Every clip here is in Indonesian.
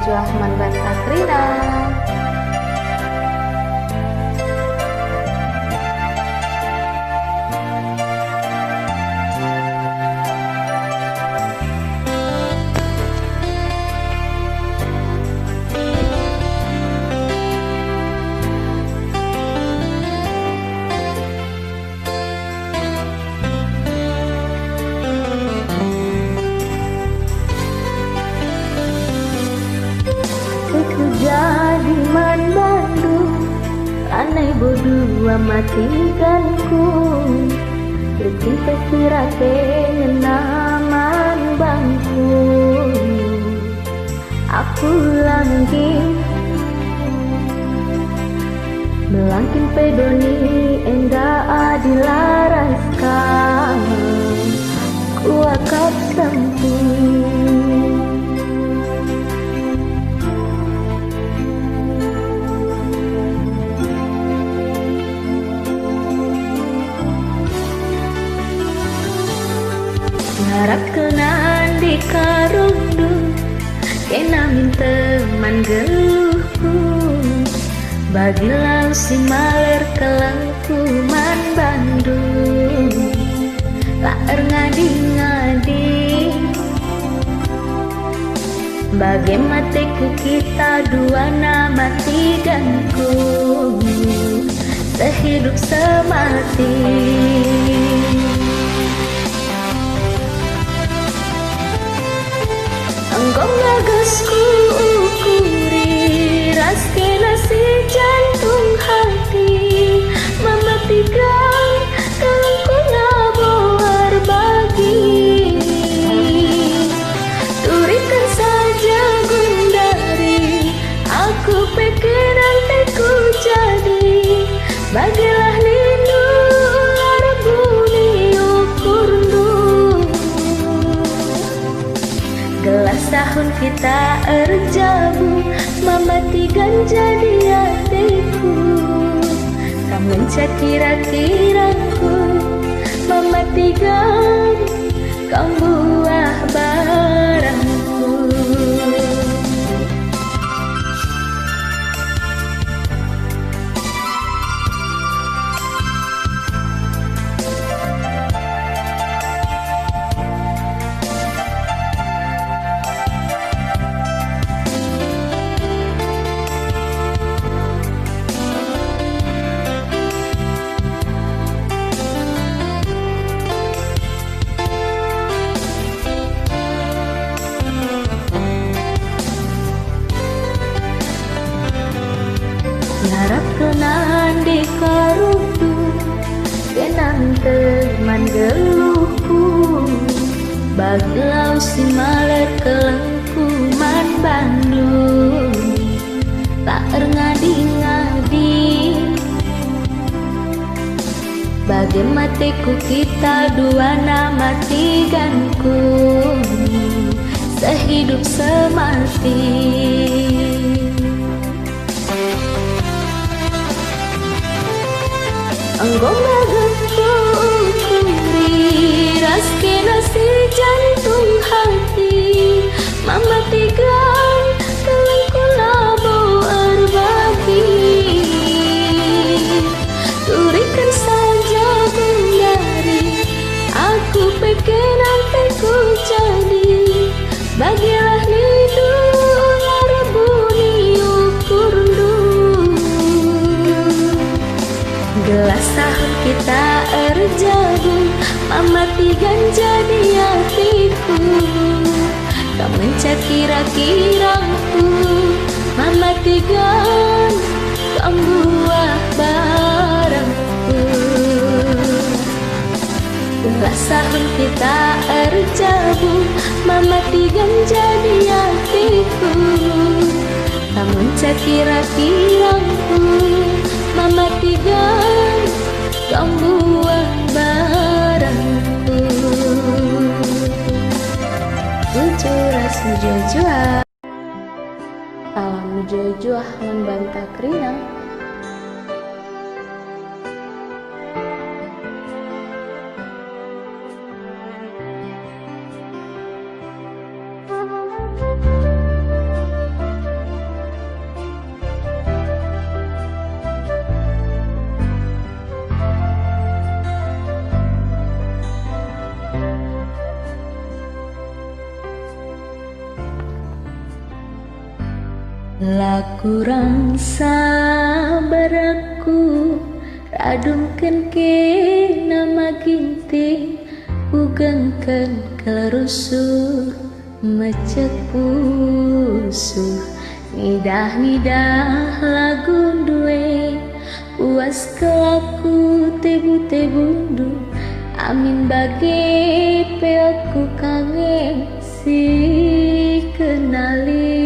Jojo Ahman Bantakrina. Jadi man Bandung anai bodoh amatikanku bercinta sirake ngenaman bangku aku langking melangkin pedoni endah adilaraskan ku akap sempit harap kenal di karundu kena minta teman geluhku bagilah si maler kelangku man Bandung tak ngadi-ngadi bagai matiku kita dua nama tiganku sehidup semati. Engkau ngagasku ukuri raskena si jantung hati mematikan kelengku ngaboar bagi turikan saja gundari aku pikir nanti ku jadi bagilah lindu arbuni ukurdu gelas tahun kita erjabu mematikan jadi hatiku kamu kira-kiraku mematikan kamu buah barangku. Harap kenal di karundu kenang teman geluhku bagilau si maler kelengku man Bandung tak ngadi-ngadi bagai matiku kita dua nama tiganku sehidup semati. Engkau ngagasku ukuri raskena si jantung hati mematikan kelengku laboar bagi turikan saja gundari aku pikir nanti ku jadi bagilah lindu arbuni ukurdu gelas tahun kita erjabu mematikan jadi hatiku kamu kira-kiraku mematikan kamu buah barangku gelas tahun kita erjabu mematikan jadi hatiku kamu kira-kiraku mematikan kamu buah barangku. Ucuras Jojo Salam Jojo Ahman Bantakrina. Lakurang sabar aku radungkan ke nama ginting ugangkan kelarusur macet pusuh nidah lagu duwe puas kelaku tebu-tebundu amin bagi peotku kangen si kenali.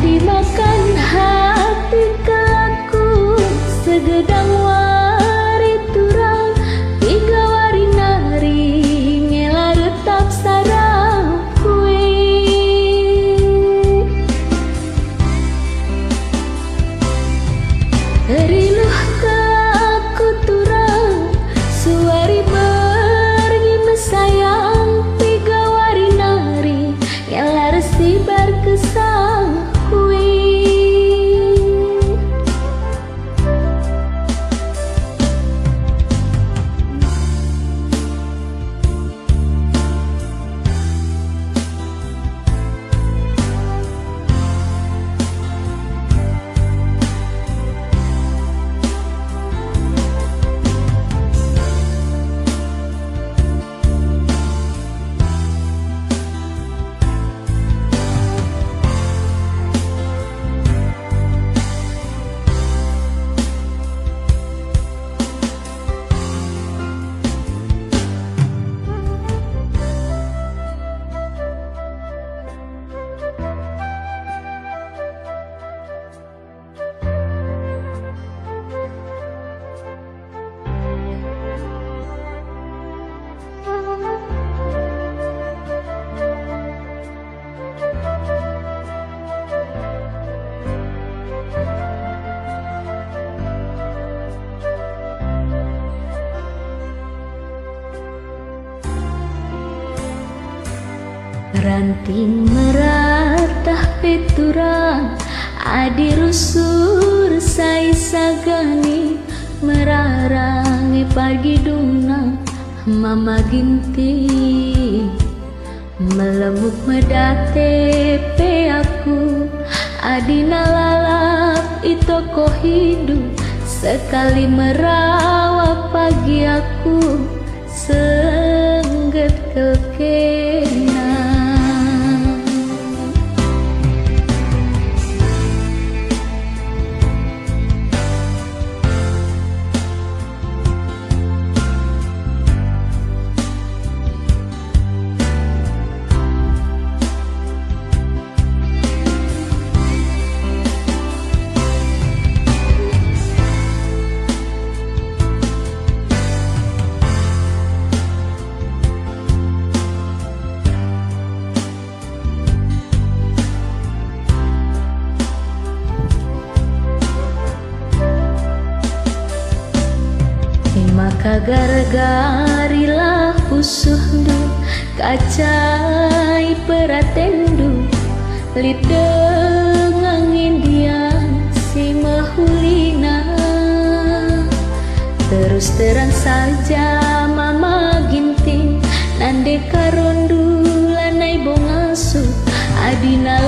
Dimakan hati kelaku segedang wari turang tiga wari nari ngela retap sarang kue riluh kelaku turang suari pergi mesayang tiga wari nari ngela resi berkesang ranting meratah peturang adi rusur sai sagani merarangi pagi duna mama ginti melemuk medate pe aku adi nalalap itoko hidup sekali merawat pagi aku sengget kekena. Maka gargarilah pusuhdu kacai peratendu lideng angin dian si mahulina terus terang saja mama ginting nande karondu lanai bongasu adina